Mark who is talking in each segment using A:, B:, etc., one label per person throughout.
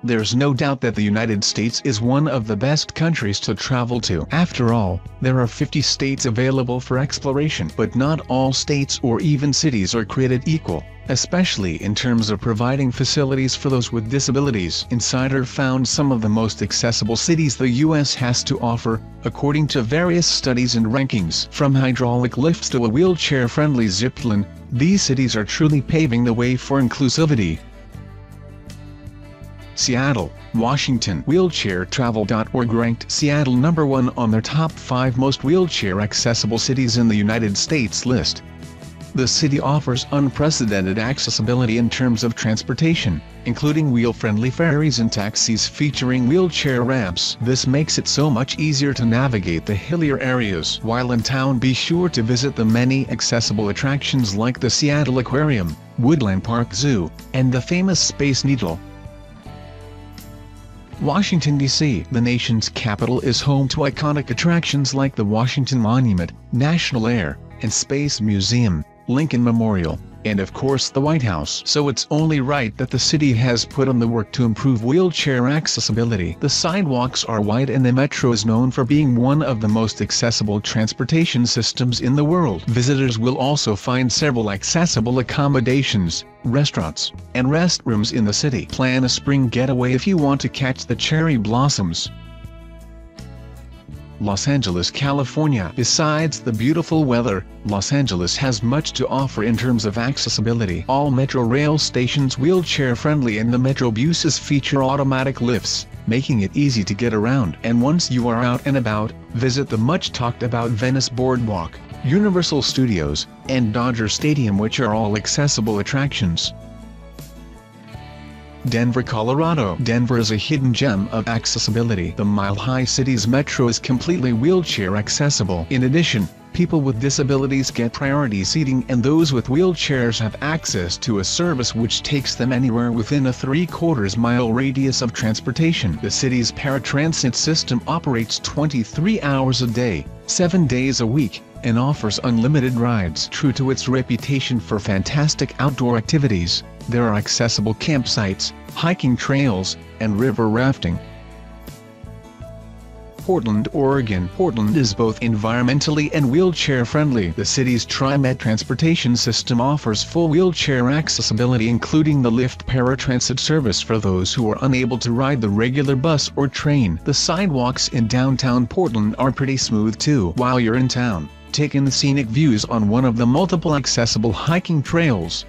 A: There's no doubt that the United States is one of the best countries to travel to. After all, there are 50 states available for exploration. But not all states or even cities are created equal, especially in terms of providing facilities for those with disabilities. Insider found some of the most accessible cities the U.S. has to offer, according to various studies and rankings. From hydraulic lifts to a wheelchair-friendly zipline, these cities are truly paving the way for inclusivity. Seattle, Washington. WheelchairTravel.org ranked Seattle #1 on their top 5 most wheelchair-accessible cities in the United States list. The city offers unprecedented accessibility in terms of transportation, including wheel-friendly ferries and taxis featuring wheelchair ramps. This makes it so much easier to navigate the hillier areas. While in town, be sure to visit the many accessible attractions like the Seattle Aquarium, Woodland Park Zoo, and the famous Space Needle. Washington, D.C. The nation's capital is home to iconic attractions like the Washington Monument, National Air and Space Museum, Lincoln Memorial, and of course the White House. So it's only right that the city has put on the work to improve wheelchair accessibility. The sidewalks are wide and the metro is known for being one of the most accessible transportation systems in the world. Visitors will also find several accessible accommodations, restaurants, and restrooms in the city. Plan a spring getaway if you want to catch the cherry blossoms. Los Angeles, California. Besides the beautiful weather, Los Angeles has much to offer in terms of accessibility. All metro rail stations wheelchair-friendly and the metro buses feature automatic lifts, making it easy to get around. And once you are out and about, visit the much-talked-about Venice Boardwalk, Universal Studios, and Dodger Stadium, which are all accessible attractions. Denver, Colorado. Denver is a hidden gem of accessibility. The Mile High City's metro is completely wheelchair accessible. In addition, people with disabilities get priority seating and those with wheelchairs have access to a service which takes them anywhere within a 3/4 mile radius of transportation. The city's paratransit system operates 23 hours a day, 7 days a week, and offers unlimited rides. True to its reputation for fantastic outdoor activities, there are accessible campsites, hiking trails, and river rafting. Portland, Oregon. Portland is both environmentally and wheelchair-friendly. The city's TriMet transportation system offers full wheelchair accessibility, including the Lyft paratransit service for those who are unable to ride the regular bus or train. The sidewalks in downtown Portland are pretty smooth too. While you're in town, take in the scenic views on one of the multiple accessible hiking trails.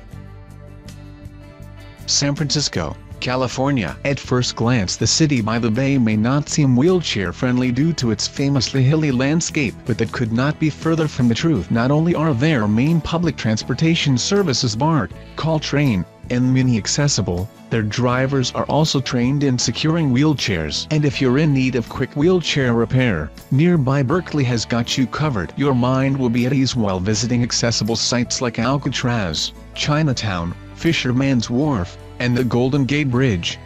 A: San Francisco, California. At first glance, the city by the bay may not seem wheelchair-friendly due to its famously hilly landscape, but that could not be further from the truth. Not only are their main public transportation services BART, Caltrain, and Muni accessible, their drivers are also trained in securing wheelchairs. And if you're in need of quick wheelchair repair, nearby Berkeley has got you covered. Your mind will be at ease while visiting accessible sites like Alcatraz, Chinatown, Fisherman's Wharf, and the Golden Gate Bridge.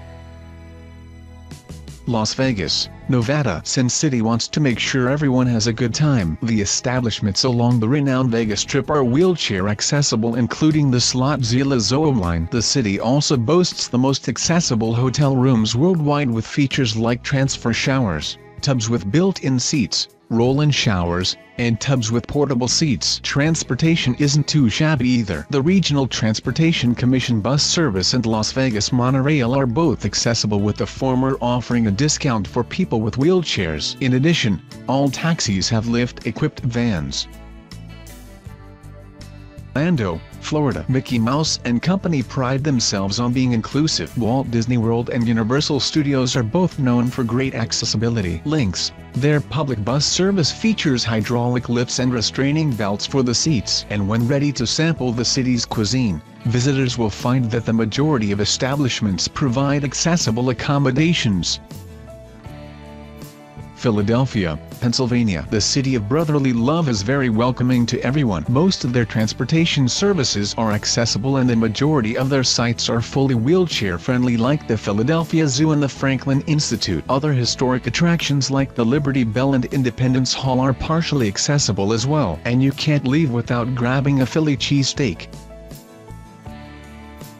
A: Las Vegas, Nevada. Sin City wants to make sure everyone has a good time. The establishments along the renowned Vegas Strip are wheelchair accessible, including the Slotzilla Zoomline. The city also boasts the most accessible hotel rooms worldwide with features like transfer showers, tubs with built-in seats, roll-in showers, and tubs with portable seats. Transportation isn't too shabby either. The Regional Transportation Commission bus service and Las Vegas monorail are both accessible, with the former offering a discount for people with wheelchairs. In addition, all taxis have lift-equipped vans. Orlando, Florida. Mickey Mouse and Company pride themselves on being inclusive. Walt Disney World and Universal Studios are both known for great accessibility. Lynx, their public bus service features hydraulic lifts and restraining belts for the seats. And when ready to sample the city's cuisine, visitors will find that the majority of establishments provide accessible accommodations. Philadelphia, Pennsylvania. The city of brotherly love is very welcoming to everyone. Most of their transportation services are accessible and the majority of their sites are fully wheelchair-friendly, like the Philadelphia Zoo and the Franklin Institute. Other historic attractions like the Liberty Bell and Independence Hall are partially accessible as well. And you can't leave without grabbing a Philly cheesesteak.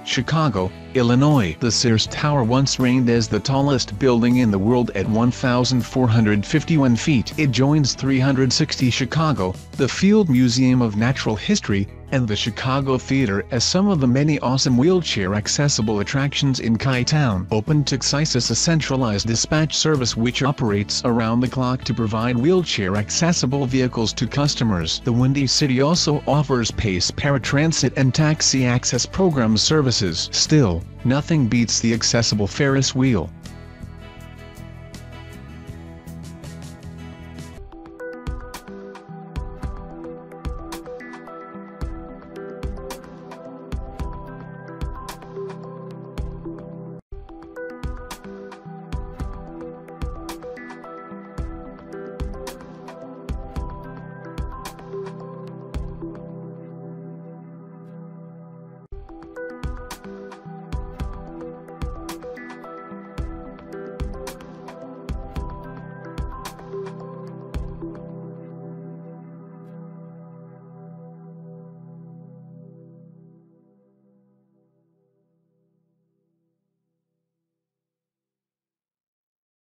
A: Chicago, Illinois. The Sears Tower once reigned as the tallest building in the world at 1,451 feet. It joins 360 Chicago, the Field Museum of Natural History, and the Chicago Theater as some of the many awesome wheelchair-accessible attractions in Chi-Town. OpenTaxis, a centralized dispatch service which operates around the clock to provide wheelchair-accessible vehicles to customers. The Windy City also offers PACE paratransit and taxi access program services. Still, nothing beats the accessible Ferris wheel.